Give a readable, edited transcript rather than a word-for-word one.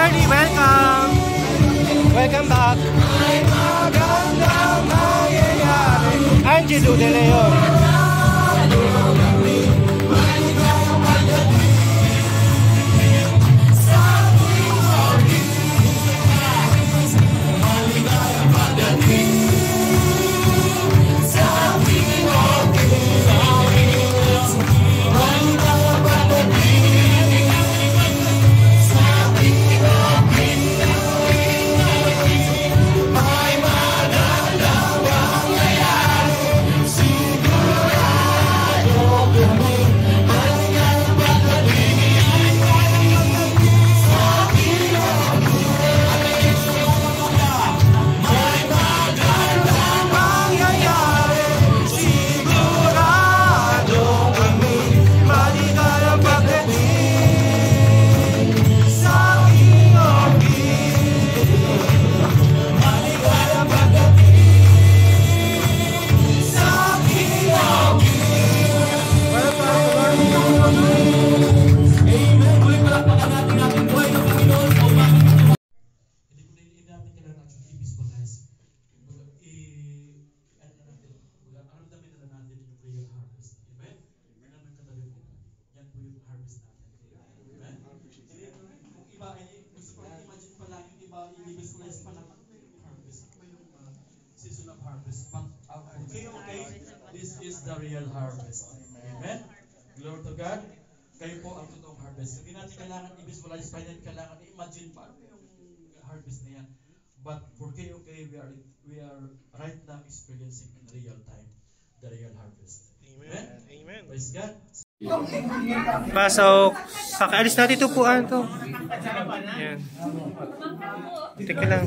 Charlie, welcome! Welcome back! Angelo De Leon. This is the real harvest. Amen? Glory to God. Kayo po ang totoong harvest. Hindi natin kailangan i-visualize pa yan, kailangan i-imagine paano yung harvest na yan. But for KOK, we are right now experiencing in real time the real harvest. Amen? Amen. Praise God. Pasok. Pakaalis natin ito puan to. Yan. Teka lang.